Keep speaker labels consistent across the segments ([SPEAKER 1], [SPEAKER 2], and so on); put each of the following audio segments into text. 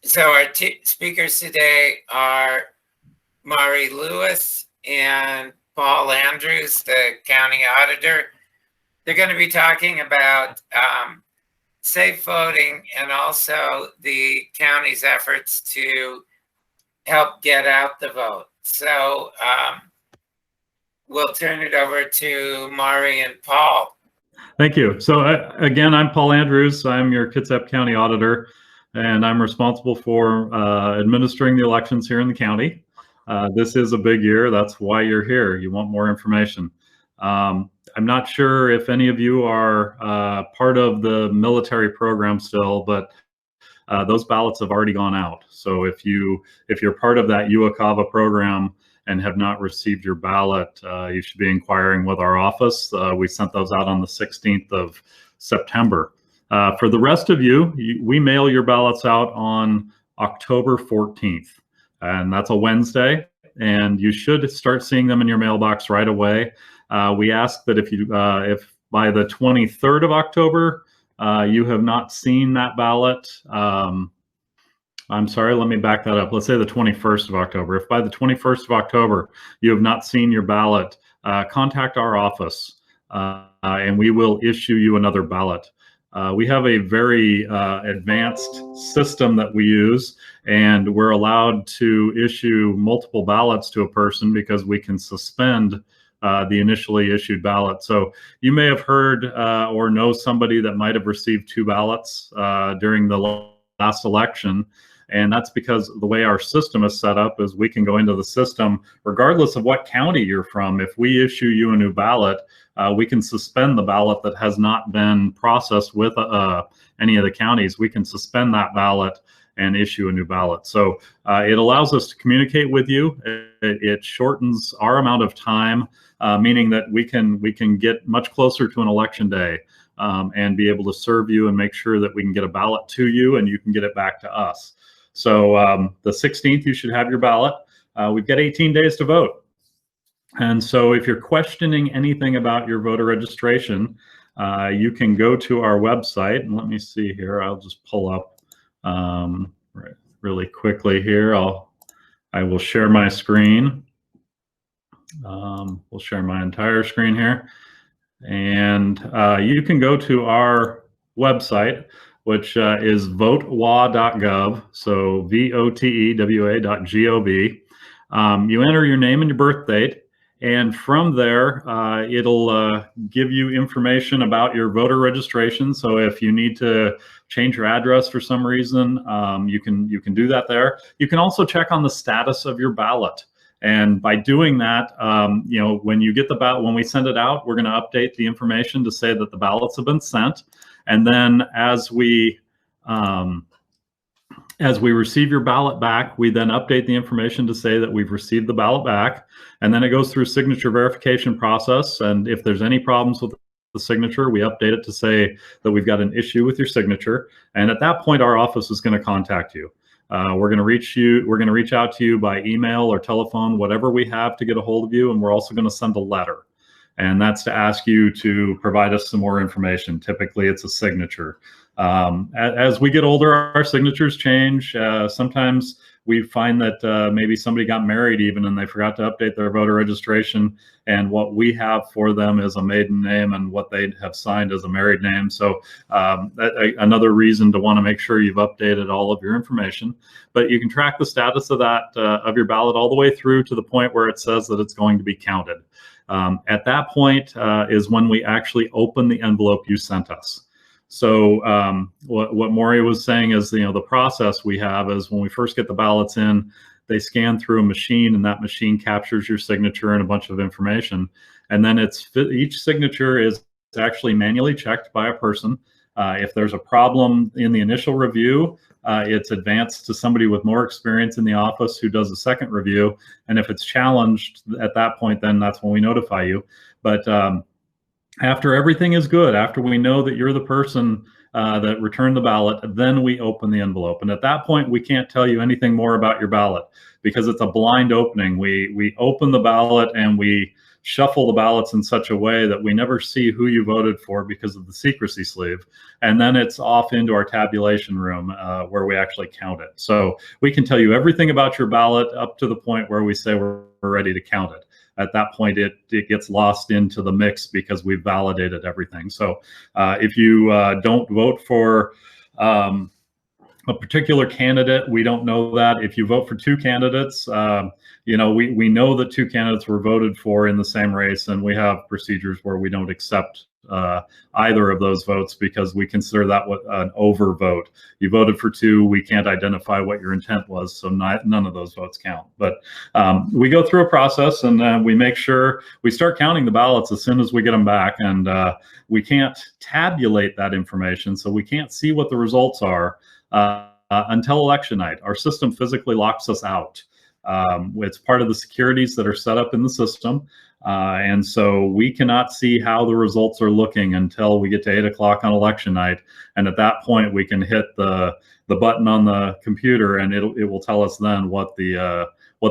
[SPEAKER 1] So our speakers today are Mari Lewis and Paul Andrews, the county auditor. They're going to be talking about safe voting and also the county's efforts to help get out the vote. So we'll turn it over to Mari and Paul.
[SPEAKER 2] Thank you. So again, I'm Paul Andrews. I'm your Kitsap County Auditor, and I'm responsible for administering the elections here in the county. This is a big year. That's why you're here. You want more information. I'm not sure if any of you are part of the military program still, but those ballots have already gone out. So if you're part of that UACAVA program and have not received your ballot, you should be inquiring with our office. We sent those out on the 16th of September. For the rest of you, we mail your ballots out on October 14th, and that's a Wednesday, and you should start seeing them in your mailbox right away. We ask that if by the 23rd of October, you have not seen that ballot, I'm sorry, let me back that up. Let's say the 21st of October. If by the 21st of October you have not seen your ballot, contact our office and we will issue you another ballot. We have a very advanced system that we use, and we're allowed to issue multiple ballots to a person because we can suspend the initially issued ballot. So you may have heard or know somebody that might have received 2 ballots during the last election. And that's because the way our system is set up is we can go into the system regardless of what county you're from. If we issue you a new ballot, we can suspend the ballot that has not been processed with any of the counties. We can suspend that ballot and issue a new ballot. So it allows us to communicate with you. It shortens our amount of time, meaning that we can get much closer to an election day and be able to serve you and make sure that we can get a ballot to you and you can get it back to us. So the 16th, you should have your ballot. We've got 18 days to vote. And so if you're questioning anything about your voter registration, you can go to our website. And let me see here. I'll just pull up really quickly here. I will share my screen. We'll share my entire screen here. And you can go to our website, which is votewa.gov, so votewa.gov. You enter your name and your birth date, and from there, it'll give you information about your voter registration. So if you need to change your address for some reason, you can do that there. You can also check on the status of your ballot. And by doing that, when you get the ballot, when we send it out, we're going to update the information to say that the ballots have been sent. And then as we receive your ballot back, we then update the information to say that we've received the ballot back. And then it goes through signature verification process. And if there's any problems with the signature, we update it to say that we've got an issue with your signature. And at that point, our office is going to contact you. We're going to reach out to you by email or telephone, whatever we have to get a hold of you. And we're also going to send a letter. And that's to ask you to provide us some more information. Typically, it's a signature. As we get older, our signatures change. Sometimes we find that maybe somebody got married even and they forgot to update their voter registration. And what we have for them is a maiden name and what they have signed as a married name. So another reason to want to make sure you've updated all of your information. But you can track the status of that, of your ballot all the way through to the point where it says that it's going to be counted. At that point is when we actually open the envelope you sent us. So what Maury was saying is, the process we have is when we first get the ballots in, they scan through a machine, and that machine captures your signature and a bunch of information. And then each signature is actually manually checked by a person. If there's a problem in the initial review, it's advanced to somebody with more experience in the office who does a second review. And if it's challenged at that point, then that's when we notify you. But after everything is good, after we know that you're the person that returned the ballot, then we open the envelope. And at that point, we can't tell you anything more about your ballot because it's a blind opening. We open the ballot and we shuffle the ballots in such a way that we never see who you voted for because of the secrecy sleeve. And then it's off into our tabulation room where we actually count it. So we can tell you everything about your ballot up to the point where we say we're ready to count it. At that point, it gets lost into the mix because we've validated everything. So if you don't vote for a particular candidate, we don't know that. If you vote for two candidates, we know that two candidates were voted for in the same race, and we have procedures where we don't accept either of those votes because we consider that an overvote. You voted for two, we can't identify what your intent was, so none of those votes count. But we go through a process, and we make sure we start counting the ballots as soon as we get them back, and we can't tabulate that information, so we can't see what the results are until election night. Our system physically locks us out. It's part of the securities that are set up in the system. And so we cannot see how the results are looking until we get to 8 o'clock on election night. And at that point, we can hit the button on the computer, and it will tell us then what the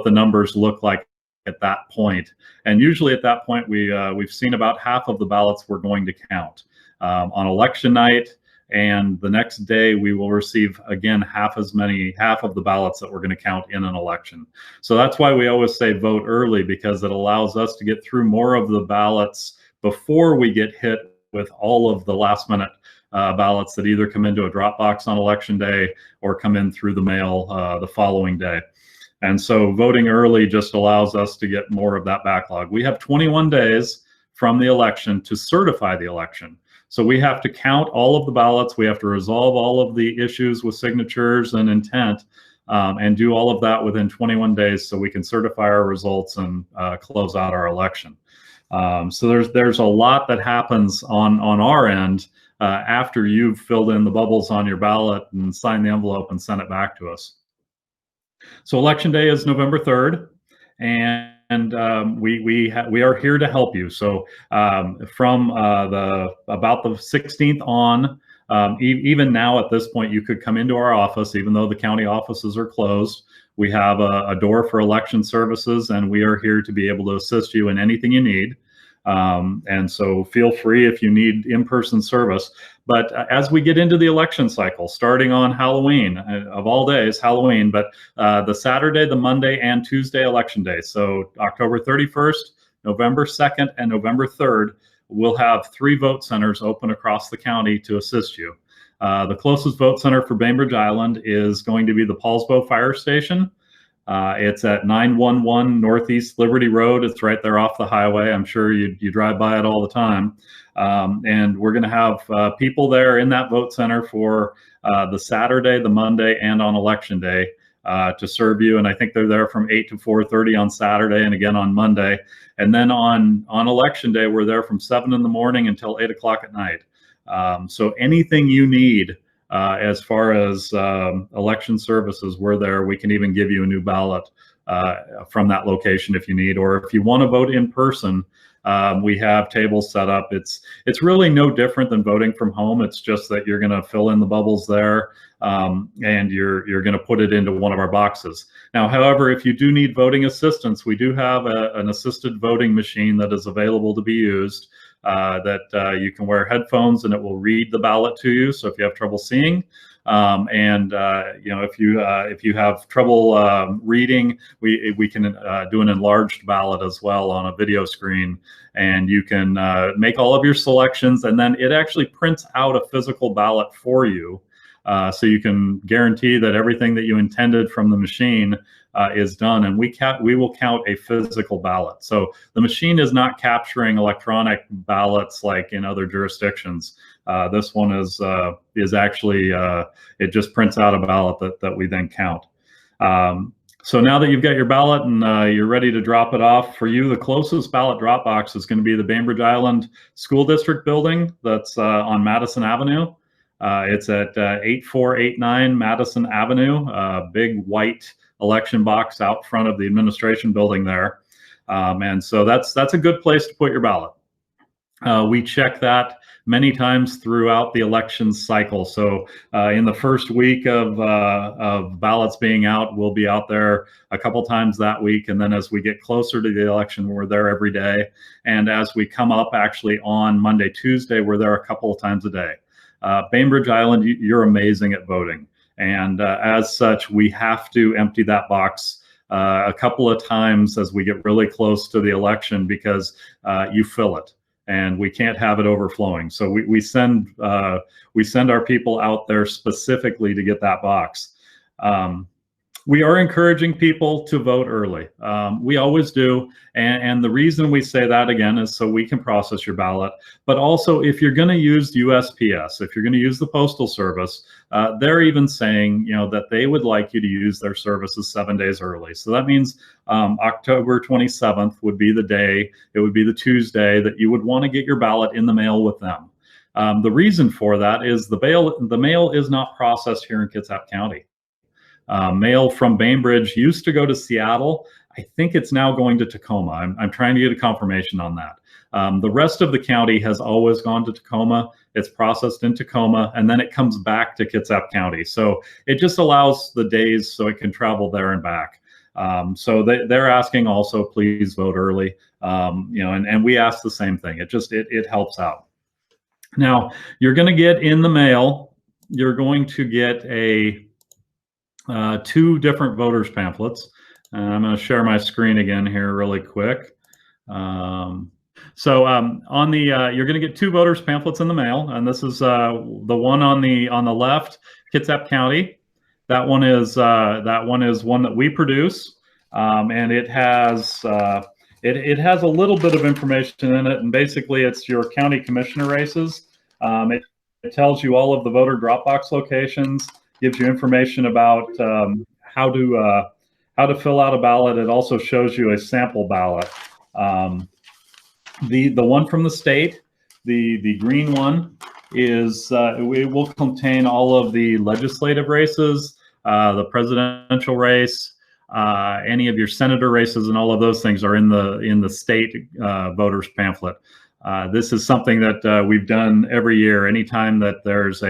[SPEAKER 2] numbers look like at that point. And usually at that point, we've seen about half of the ballots we're going to count. On election night and the next day, we will receive again half of the ballots that we're going to count in an election. So that's why we always say vote early, because it allows us to get through more of the ballots before we get hit with all of the last minute ballots that either come into a drop box on election day or come in through the mail the following day. And so voting early just allows us to get more of that backlog. We have 21 days from the election to certify the election. So we have to count all of the ballots. We have to resolve all of the issues with signatures and intent, and do all of that within 21 days so we can certify our results and close out our election. So there's a lot that happens on our end after you've filled in the bubbles on your ballot and signed the envelope and sent it back to us. So election day is November 3rd, and we are here to help you. So from about the 16th on, even now at this point, you could come into our office, even though the county offices are closed. We have a door for election services, and we are here to be able to assist you in anything you need. And so feel free if you need in-person service. But as we get into the election cycle, starting on Halloween, of all days, Halloween, but the Saturday, the Monday, and Tuesday election day. So October 31st, November 2nd, and November 3rd, we'll have 3 vote centers open across the county to assist you. The closest vote center for Bainbridge Island is going to be the Paulsbo Fire Station. It's at 911 Northeast Liberty Road. It's right there off the highway. I'm sure you drive by it all the time. And we're going to have people there in that vote center for the Saturday, the Monday, and on election day to serve you. And I think they're there from 8 to 4:30 on Saturday and again on Monday. And then on election day, we're there from 7 in the morning until 8 o'clock at night. So anything you need as far as election services, we're there. We can even give you a new ballot from that location if you need, or if you want to vote in person, we have tables set up. It's really no different than voting from home. It's just that you're going to fill in the bubbles there, and you're going to put it into one of our boxes. Now, however, if you do need voting assistance, we do have an assisted voting machine that is available to be used. That you can wear headphones and it will read the ballot to you. So if you have trouble seeing, if you have trouble reading, we can do an enlarged ballot as well on a video screen, and you can make all of your selections, and then it actually prints out a physical ballot for you. So you can guarantee that everything that you intended from the machine is done, and we will count a physical ballot. So the machine is not capturing electronic ballots like in other jurisdictions. This one is actually it just prints out a ballot that we then count. So now that you've got your ballot and you're ready to drop it off, for you, the closest ballot drop box is going to be the Bainbridge Island School District building that's on Madison Avenue. It's at 8489 Madison Avenue, big white election box out front of the administration building there. And so that's a good place to put your ballot. We check that many times throughout the election cycle. So in the first week of ballots being out, we'll be out there a couple times that week. And then as we get closer to the election, we're there every day. And as we come up actually on Monday, Tuesday, we're there a couple of times a day. Bainbridge Island, you're amazing at voting. And as such, we have to empty that box a couple of times as we get really close to the election, because you fill it and we can't have it overflowing. So we send our people out there specifically to get that box. We are encouraging people to vote early. We always do. And the reason we say that, again, is so we can process your ballot. But also, if you're going to use USPS, if you're going to use the Postal Service, they're even saying, that they would like you to use their services 7 days early. So that means October 27th would be the day, it would be the Tuesday that you would want to get your ballot in the mail with them. The reason for that is the mail is not processed here in Kitsap County. Mail from Bainbridge used to go to Seattle. I think it's now going to Tacoma. I'm trying to get a confirmation on that. The rest of the county has always gone to Tacoma. It's processed in Tacoma, and then it comes back to Kitsap County. So it just allows the days so it can travel there and back. So they're asking also, please vote early. And we ask the same thing. It helps out. Now, you're going to get in the mail, you're going to get two different voters pamphlets. I'm going to share my screen again here really quick. You're going to get two voters pamphlets in the mail, and this is the one on the left, Kitsap County. That one is one that we produce, and it has it has a little bit of information in it, and basically it's your county commissioner races. It tells you all of the voter drop box locations, gives you information about how to fill out a ballot. It also shows you a sample ballot. The one from the state, the green one, is it will contain all of the legislative races, the presidential race, any of your senator races, and all of those things are in the state voters pamphlet. This is something that we've done every year. Anytime that there's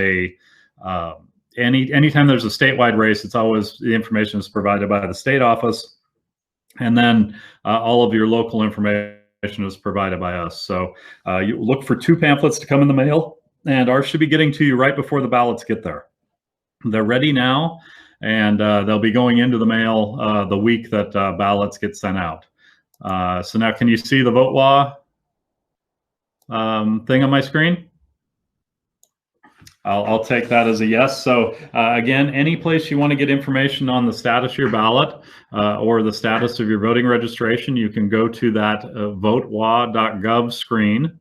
[SPEAKER 2] anytime there's a statewide race, it's always the information is provided by the state office, and then all of your local information is provided by us. So you look for two pamphlets to come in the mail, and ours should be getting to you right before the ballots get there. They're ready now, and they'll be going into the mail the week that ballots get sent out. So now, can you see the vote law thing on my screen? I'll take that as a yes. So again, any place you want to get information on the status of your ballot or the status of your voting registration, you can go to that votewa.gov screen.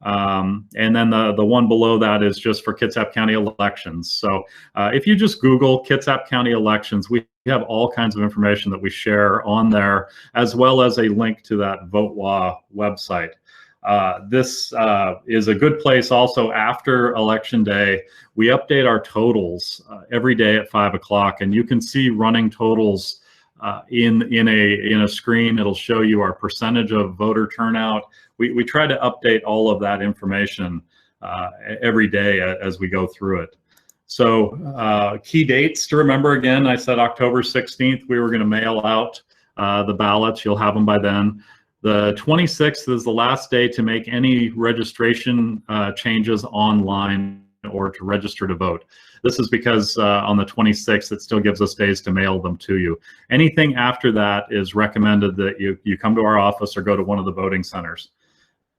[SPEAKER 2] And then the one below that is just for Kitsap County elections. So if you just Google Kitsap County elections, we have all kinds of information that we share on there, as well as a link to that VoteWa website. This is a good place also after election day. We update our totals every day at 5 o'clock, and you can see running totals in a screen. It'll show you our percentage of voter turnout. We try to update all of that information every day as we go through it. So key dates to remember, again, I said October 16th, we were going to mail out the ballots. You'll have them by then. The 26th is the last day to make any registration changes online or to register to vote. This is because on the 26th, it still gives us days to mail them to you. Anything after that is recommended that you come to our office or go to one of the voting centers.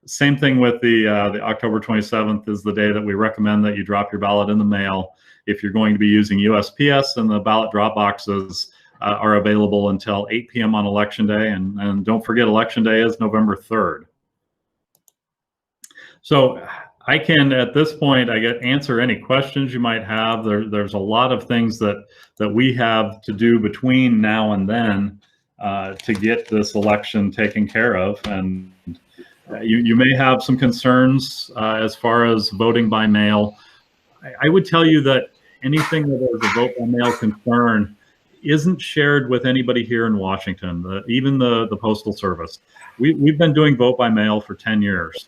[SPEAKER 2] Same thing with the October 27th is the day that we recommend that you drop your ballot in the mail. If you're going to be using USPS, and the ballot drop boxes are available until 8 p.m. on election day. And don't forget, election day is November 3rd. So I can, at this point, answer any questions you might have. There's a lot of things that we have to do between now and then to get this election taken care of. And you may have some concerns as far as voting by mail. I would tell you that anything that is a vote by mail concern isn't shared with anybody here in Washington, even the Postal Service. We've been doing vote by mail for 10 years.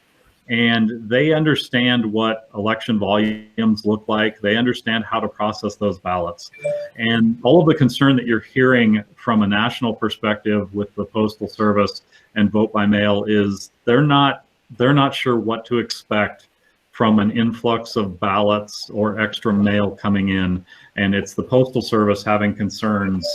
[SPEAKER 2] and they understand what election volumes look like. They understand how to process those ballots. And all of the concern that you're hearing from a national perspective with the Postal Service and vote by mail is they're not sure what to expect from an influx of ballots or extra mail coming in. And it's the Postal Service having concerns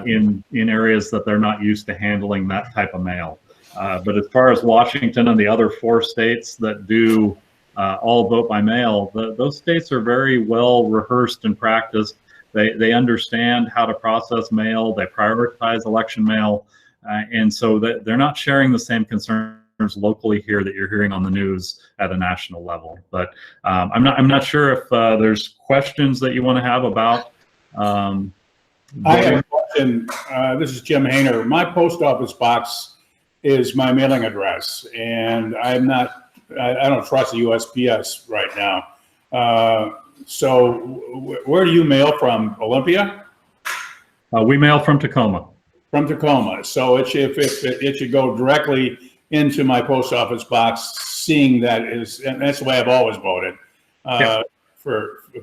[SPEAKER 2] in areas that they're not used to handling that type of mail. But as far as Washington and the other 4 states that do all vote by mail, those states are very well rehearsed and practiced. They understand how to process mail. They prioritize election mail. And so they're not sharing the same concerns locally here that you're hearing on the news at a national level. But I'm not sure if there's questions that you want to have about.
[SPEAKER 3] I have a question. This is Jim Hayner. My post office box is my mailing address, and I don't trust the USPS right now. So where do you mail from? Olympia?
[SPEAKER 2] We mail from Tacoma.
[SPEAKER 3] From Tacoma. So it should go directly into my post office box, seeing that is, and that's the way I've always voted.
[SPEAKER 2] Yeah.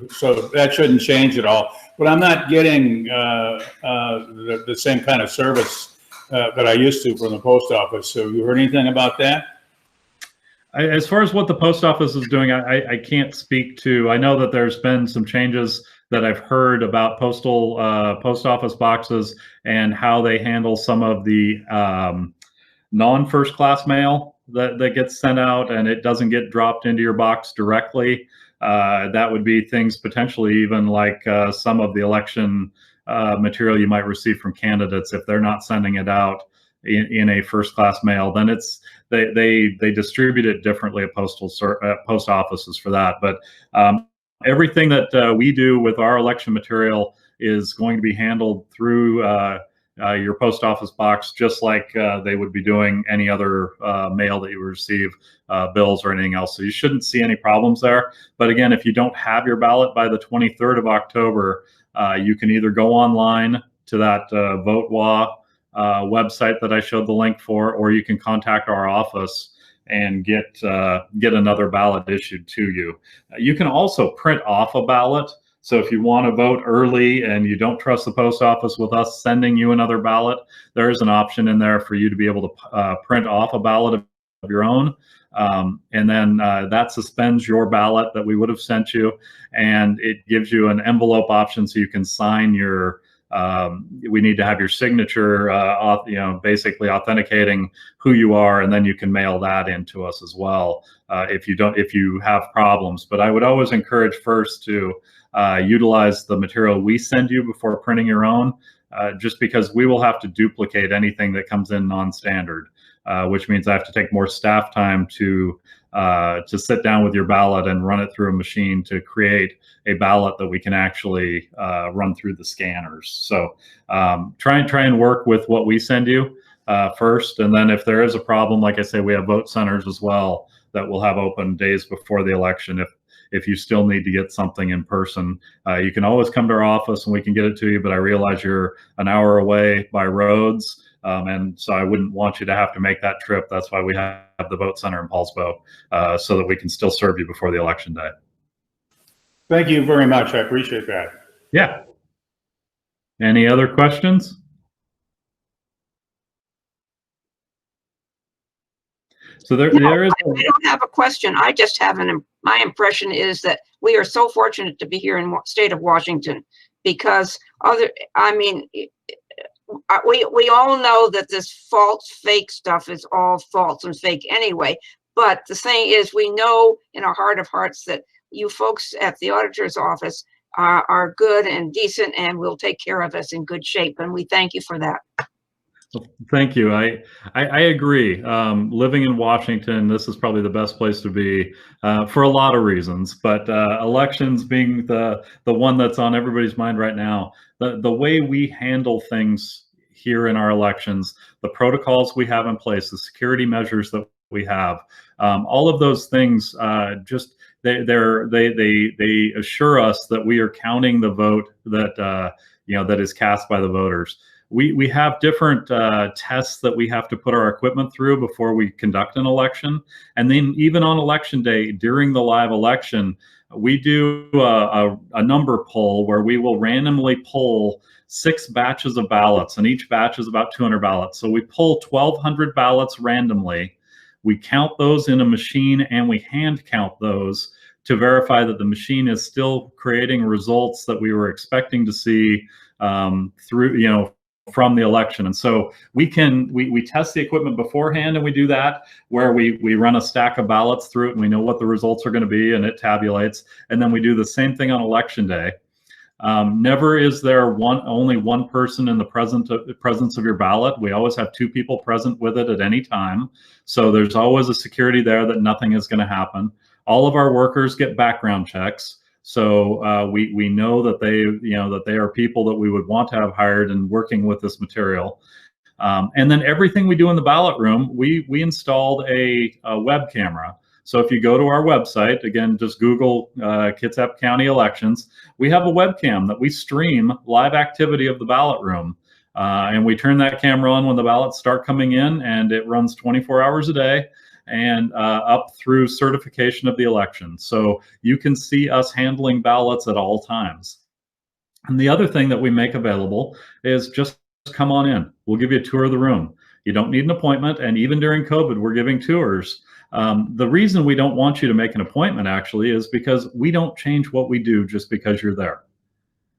[SPEAKER 3] So that shouldn't change at all. But I'm not getting the same kind of service that I used to from the post office. So you heard anything about that?
[SPEAKER 2] As far as what the post office is doing, I can't speak to. I know that there's been some changes that I've heard about post office boxes and how they handle some of the non-first class mail that gets sent out and it doesn't get dropped into your box directly. That would be things potentially even like some of the election material you might receive from candidates. If they're not sending it out in a first class mail, then they distribute it differently at post offices for that. But everything that we do with our election material is going to be handled through your post office box, just like they would be doing any other mail that you receive, bills or anything else. So you shouldn't see any problems there. But again, if you don't have your ballot by the 23rd of October, you can either go online to that VoteWa website that I showed the link for, or you can contact our office and get another ballot issued to you. You can also print off a ballot. So if you want to vote early and you don't trust the post office with us sending you another ballot, there is an option in there for you to be able to print off a ballot of your own. And then that suspends your ballot that we would have sent you, and it gives you an envelope option so you can sign your we need to have your signature, basically authenticating who you are, and then you can mail that in to us as well if you have problems. But I would always encourage first to utilize the material we send you before printing your own, just because we will have to duplicate anything that comes in non-standard, which means I have to take more staff time to sit down with your ballot and run it through a machine to create a ballot that we can actually run through the scanners. So try and work with what we send you first, and then if there is a problem, like I say, we have vote centers as well that will have open days before the election. If you still need to get something in person, you can always come to our office and we can get it to you, but I realize you're an hour away by roads. And so I wouldn't want you to have to make that trip. That's why we have the vote center in Paulsbo, so that we can still serve you before the election day.
[SPEAKER 3] Thank you very much. I appreciate that.
[SPEAKER 2] Yeah. Any other questions? So there is.
[SPEAKER 4] I don't have a question. I just have my impression is that we are so fortunate to be here in the state of Washington, because we all know that this false fake stuff is all false and fake anyway. But the thing is, we know in our heart of hearts that you folks at the auditor's office are good and decent and will take care of us in good shape. And we thank you for that.
[SPEAKER 2] Thank you. I agree. Living in Washington, this is probably the best place to be for a lot of reasons, but elections being the one that's on everybody's mind right now. The way we handle things here in our elections, the protocols we have in place, the security measures that we have, all of those things they assure us that we are counting the vote that that is cast by the voters. we have different tests that we have to put our equipment through before we conduct an election. And then even on election day, during the live election, we do a number poll where we will randomly poll 6 batches of ballots, and each batch is about 200 ballots. So we pull 1,200 ballots randomly. We count those in a machine, and we hand count those to verify that the machine is still creating results that we were expecting to see through, from the election. And so we test the equipment beforehand, and we do that where we run a stack of ballots through it, and we know what the results are going to be, and it tabulates. And then we do the same thing on election day. Never is there only one person in the presence of your ballot. We always have 2 people present with it at any time. So there's always a security there that nothing is going to happen. All of our workers get background checks. So we know that they are people that we would want to have hired and working with this material. And then everything we do in the ballot room, we installed a web camera. So if you go to our website, again, just Google Kitsap County elections, we have a webcam that we stream live activity of the ballot room. And we turn that camera on when the ballots start coming in, and it runs 24 hours a day and up through certification of the election. So you can see us handling ballots at all times. And the other thing that we make available is just come on in. We'll give you a tour of the room. You don't need an appointment, and even during COVID, we're giving tours. The reason we don't want you to make an appointment actually is because we don't change what we do just because you're there.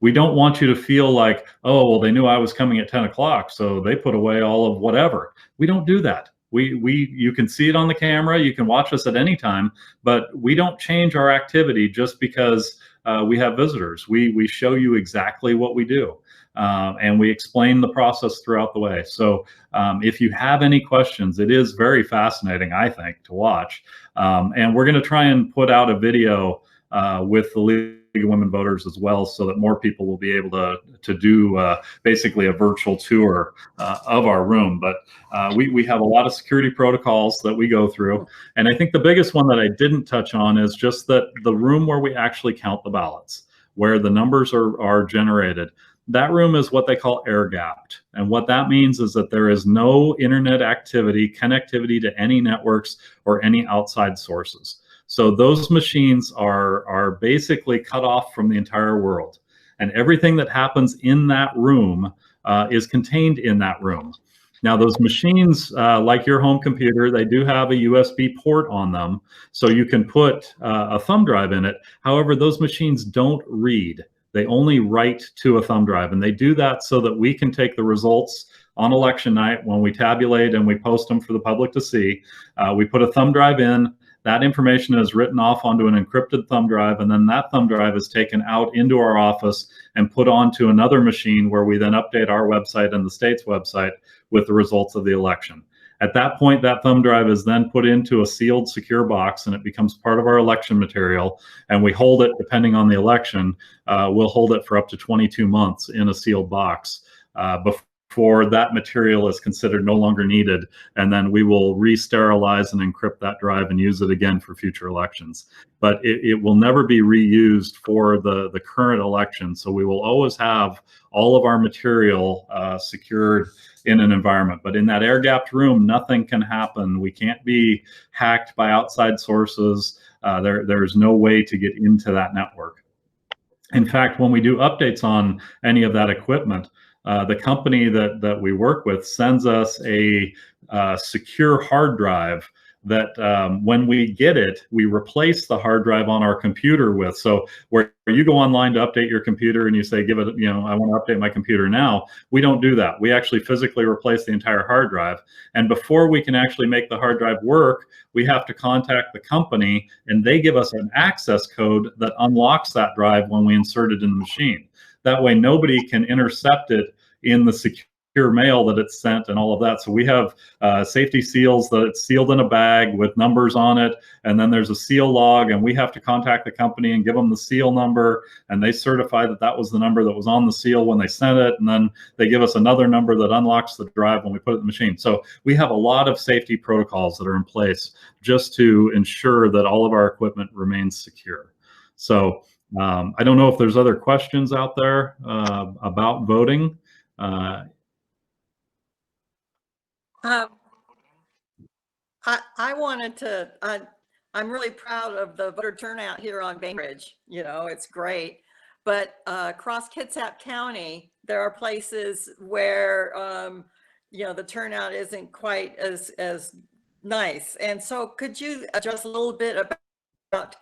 [SPEAKER 2] We don't want you to feel like, oh, well, they knew I was coming at 10 o'clock, so they put away all of whatever. We don't do that. You can see it on the camera, you can watch us at any time, but we don't change our activity just because we have visitors. We show you exactly what we do. And we explain the process throughout the way. So if you have any questions, it is very fascinating, I think, to watch. And we're going to try and put out a video with the League of Women Voters as well, so that more people will be able to do basically a virtual tour of our room. But we have a lot of security protocols that we go through. And I think the biggest one that I didn't touch on is just that the room where we actually count the ballots, where the numbers are generated, that room is what they call air gapped. And what that means is that there is no internet activity, connectivity to any networks or any outside sources. So those machines are basically cut off from the entire world. And everything that happens in that room is contained in that room. Now, those machines, like your home computer, they do have a USB port on them, so you can put a thumb drive in it. However, those machines don't read. They only write to a thumb drive, and they do that so that we can take the results on election night when we tabulate and we post them for the public to see. We put a thumb drive in. That information is written off onto an encrypted thumb drive, and then that thumb drive is taken out into our office and put onto another machine where we then update our website and the state's website with the results of the election. At that point, that thumb drive is then put into a sealed, secure box, and it becomes part of our election material. And we hold it, depending on the election, we'll hold it for up to 22 months in a sealed box before that material is considered no longer needed. And then we will re-sterilize and encrypt that drive and use it again for future elections. But it will never be reused for the current election. So we will always have all of our material secured in an environment. But in that air-gapped room, nothing can happen. We can't be hacked by outside sources. There's no way to get into that network. In fact, when we do updates on any of that equipment, the company that we work with sends us a secure hard drive that when we get it, we replace the hard drive on our computer with. So where you go online to update your computer and you say, give it, I want to update my computer now, we don't do that. We actually physically replace the entire hard drive. And before we can actually make the hard drive work, we have to contact the company, and they give us an access code that unlocks that drive when we insert it in the machine. That way nobody can intercept it in the secure mail that it's sent and all of that. So we have safety seals that it's sealed in a bag with numbers on it, and then there's a seal log, and we have to contact the company and give them the seal number, and they certify that that was the number that was on the seal when they sent it, and then they give us another number that unlocks the drive when we put it in the machine. So we have a lot of safety protocols that are in place just to ensure that all of our equipment remains secure. So I don't know if there's other questions out there about voting.
[SPEAKER 5] Um, I wanted to, I'm really proud of the voter turnout here on Bainbridge. You know, it's great. But across Kitsap County, there are places where, you know, the turnout isn't quite as nice. And so could you address a little bit about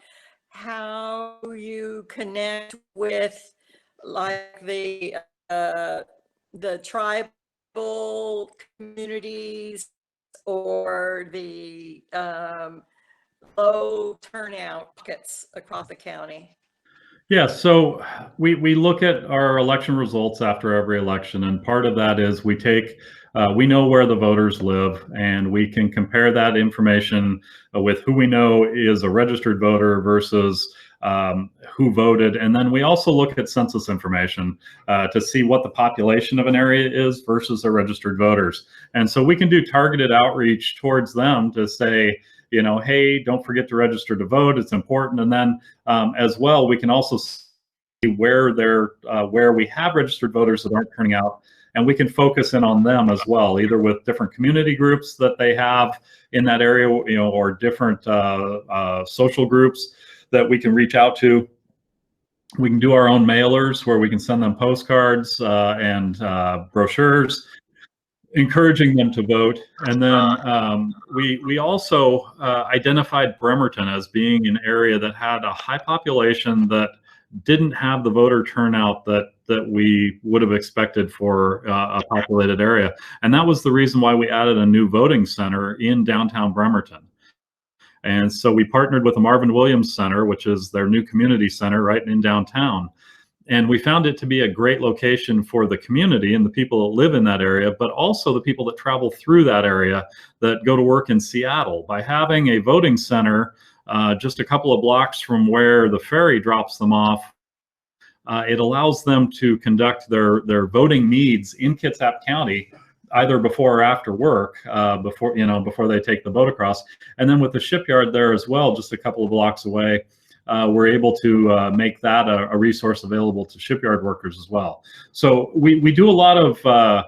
[SPEAKER 5] how you connect with like the tribal communities or the low turnout pockets across the county?
[SPEAKER 2] Yeah, so we look at our election results after every election, and part of that is we know where the voters live, and we can compare that information with who we know is a registered voter versus who voted. And then we also look at census information to see what the population of an area is versus the registered voters. And so we can do targeted outreach towards them to say, you know, hey, don't forget to register to vote. It's important. And then as well, we can also see where we have registered voters that aren't turning out, and we can focus in on them as well, either with different community groups that they have in that area, you know, or different social groups that we can reach out to. We can do our own mailers where we can send them postcards and brochures, encouraging them to vote. And then we also identified Bremerton as being an area that had a high population that didn't have the voter turnout that we would have expected for a populated area. And that was the reason why we added a new voting center in downtown Bremerton. And so we partnered with the Marvin Williams Center, which is their new community center right in downtown. And we found it to be a great location for the community and the people that live in that area, but also the people that travel through that area that go to work in Seattle. By having a voting center just a couple of blocks from where the ferry drops them off, it allows them to conduct their voting needs in Kitsap County, either before or after work, before they take the boat across. And then with the shipyard there as well, just a couple of blocks away, we're able to make that a resource available to shipyard workers as well. So we do a lot of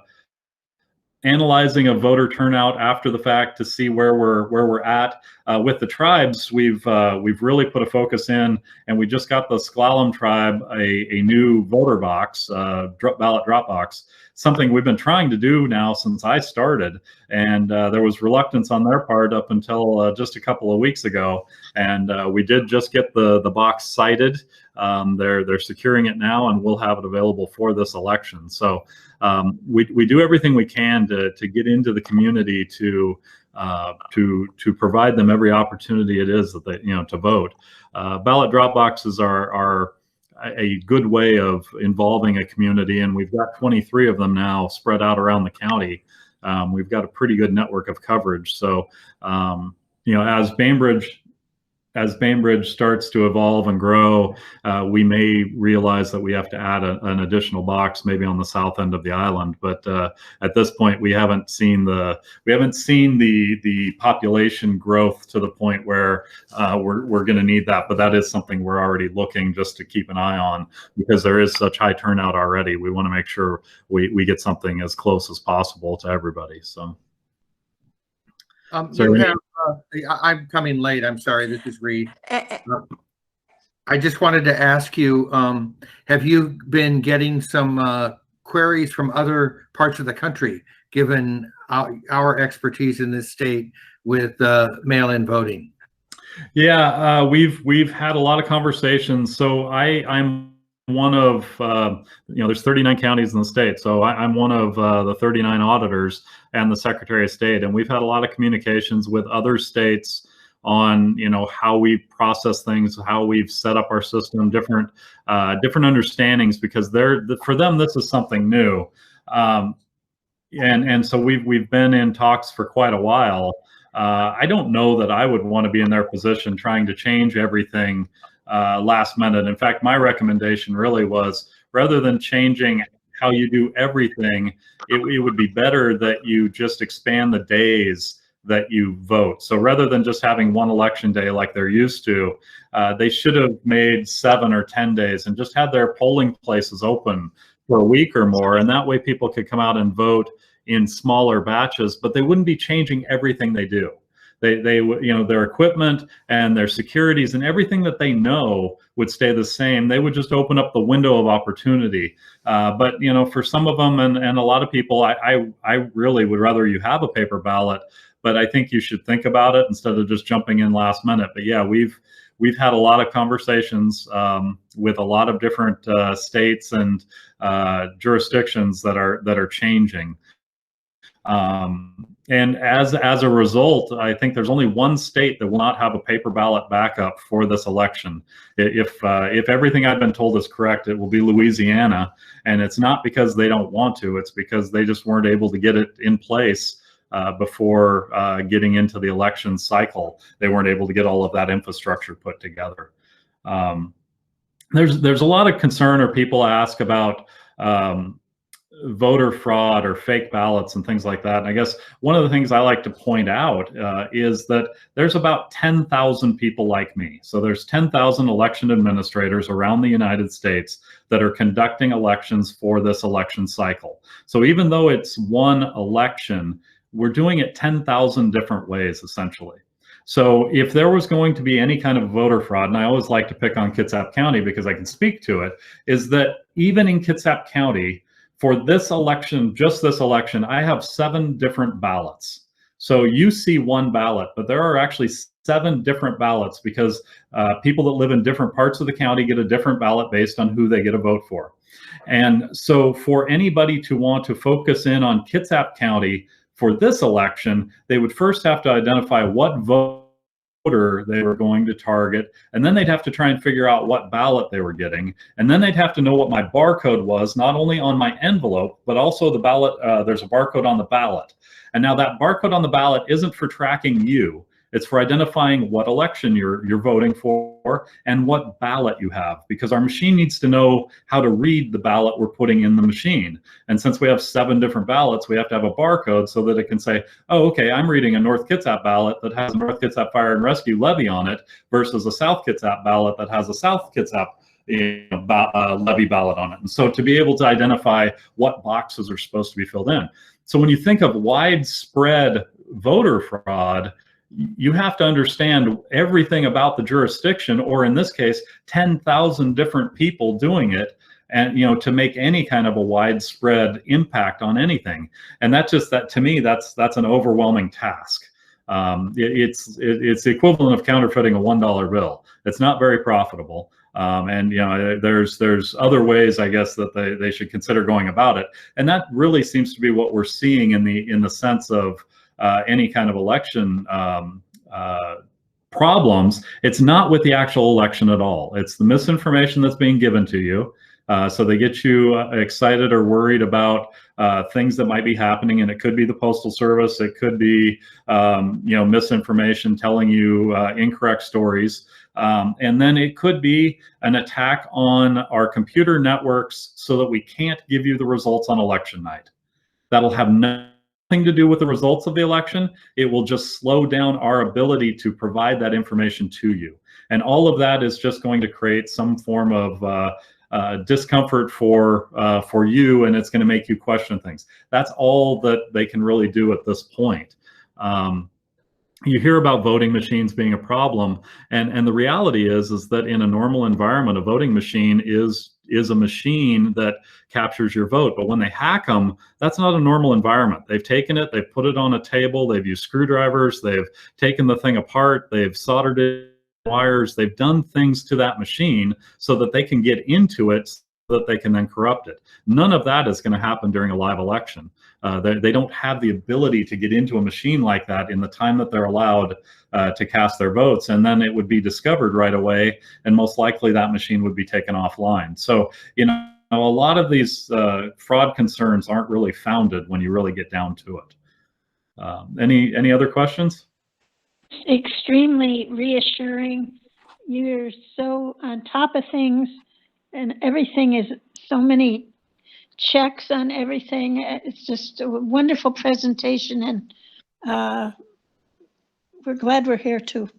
[SPEAKER 2] analyzing of voter turnout after the fact to see where we're at. With the tribes, we've really put a focus in, and we just got the Sklallam tribe a new voter box, ballot drop box, something we've been trying to do now since I started. And there was reluctance on their part up until just a couple of weeks ago. And we did just get the box cited. They're securing it now, and we'll have it available for this election. So we do everything we can to get into the community to provide them every opportunity it is that they, you know, to vote. Ballot drop boxes are a good way of involving a community, and we've got 23 of them now spread out around the county. We've got a pretty good network of coverage. So, you know, as Bainbridge starts to evolve and grow, we may realize that we have to add an additional box, maybe on the south end of the island. But at this point, we haven't seen the population growth to the point where we're going to need that. But that is something we're already looking just to keep an eye on, because there is such high turnout already. We want to make sure we get something as close as possible to everybody. So.
[SPEAKER 6] I'm coming late. I'm sorry. This is Reed. I just wanted to ask you, have you been getting some queries from other parts of the country, given our expertise in this state with mail-in voting? Yeah,
[SPEAKER 2] we've had a lot of conversations. So I'm one of, there's 39 counties in the state. So I'm one of the 39 auditors and the Secretary of State. And we've had a lot of communications with other states on, how we process things, how we've set up our system, different understandings, because for them, this is something new. And so we've been in talks for quite a while. I don't know that I would want to be in their position trying to change everything last minute. In fact, my recommendation really was, rather than changing how you do everything, it would be better that you just expand the days that you vote. So rather than just having one election day like they're used to, they should have made 7 or 10 days and just had their polling places open for a week or more. And that way people could come out and vote, in smaller batches, but they wouldn't be changing everything they do. They you know, their equipment and their securities and everything that they know would stay the same. They would just open up the window of opportunity. But you know, for some of them and a lot of people, I really would rather you have a paper ballot. But I think you should think about it instead of just jumping in last minute. But yeah, we've had a lot of conversations with a lot of different states and jurisdictions that are changing. And as a result, I think there's only one state that will not have a paper ballot backup for this election. If everything I've been told is correct, it will be Louisiana, and it's not because they don't want to. It's because they just weren't able to get it in place before getting into the election cycle. They weren't able to get all of that infrastructure put together. There's a lot of concern, or people ask about voter fraud or fake ballots and things like that. And I guess one of the things I like to point out is that there's about 10,000 people like me. So there's 10,000 election administrators around the United States that are conducting elections for this election cycle. So even though it's one election, we're doing it 10,000 different ways, essentially. So if there was going to be any kind of voter fraud, and I always like to pick on Kitsap County because I can speak to it, is that even in Kitsap County, for this election, just this election, I have 7 different ballots. So you see one ballot, but there are actually 7 different ballots because people that live in different parts of the county get a different ballot based on who they get a vote for. And so for anybody to want to focus in on Kitsap County for this election, they would first have to identify what voter they were going to target, and then they'd have to try and figure out what ballot they were getting, and then they'd have to know what my barcode was, not only on my envelope, but also the ballot. There's a barcode on the ballot, and now that barcode on the ballot isn't for tracking you. It's for identifying what election you're voting for and what ballot you have, because our machine needs to know how to read the ballot we're putting in the machine. And since we have 7 different ballots, we have to have a barcode so that it can say, oh, okay, I'm reading a North Kitsap ballot that has a North Kitsap Fire and Rescue levy on it versus a South Kitsap ballot that has a South Kitsap levy ballot on it. And so to be able to identify what boxes are supposed to be filled in. So when you think of widespread voter fraud, you have to understand everything about the jurisdiction, or in this case, 10,000 different people doing it, and to make any kind of a widespread impact on anything. And that's just that, to me, that's an overwhelming task. It's the equivalent of counterfeiting a $1 bill. It's not very profitable. And there's other ways, I guess, that they should consider going about it. And that really seems to be what we're seeing in the sense of any kind of election problems. It's not with the actual election at all. It's the misinformation that's being given to you. So they get you excited or worried about things that might be happening, and it could be the Postal Service. It could be misinformation telling you incorrect stories. And then it could be an attack on our computer networks so that we can't give you the results on election night. That'll have nothing to do with the results of the election. It will just slow down our ability to provide that information to you. And all of that is just going to create some form of discomfort for you, and it's going to make you question things. That's all that they can really do at this point. You hear about voting machines being a problem, and the reality is that in a normal environment, a voting machine is a machine that captures your vote. But when they hack them, that's not a normal environment. They've taken it, they've put it on a table, they've used screwdrivers, they've taken the thing apart, they've soldered it wires, they've done things to that machine so that they can get into it, so that they can then corrupt it. None of that is going to happen during a live election. They don't have the ability to get into a machine like that in the time that they're allowed to cast their votes, and then it would be discovered right away, and most likely that machine would be taken offline. So, a lot of these fraud concerns aren't really founded when you really get down to it. Any other questions?
[SPEAKER 7] Extremely reassuring. You're so on top of things, and everything is so many checks on everything. It's just a wonderful presentation, and we're glad we're here too.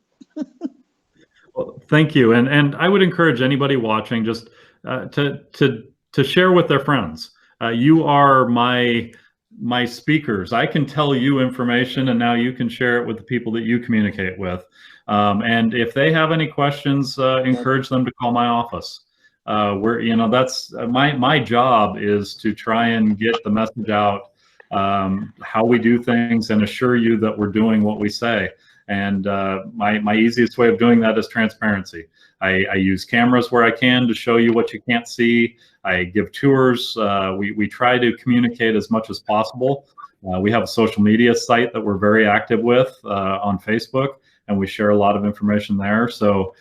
[SPEAKER 2] Well, thank you, and I would encourage anybody watching just to share with their friends. You are my my speakers. I can tell you information, and now you can share it with the people that you communicate with. And if they have any questions, encourage them to call my office. That's my job is to try and get the message out, how we do things, and assure you that we're doing what we say. And my easiest way of doing that is transparency. I use cameras where I can to show you what you can't see. I give tours. We try to communicate as much as possible. We have a social media site that we're very active with on Facebook, and we share a lot of information there. So,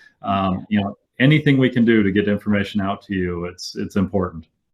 [SPEAKER 2] anything we can do to get information out to you, it's important.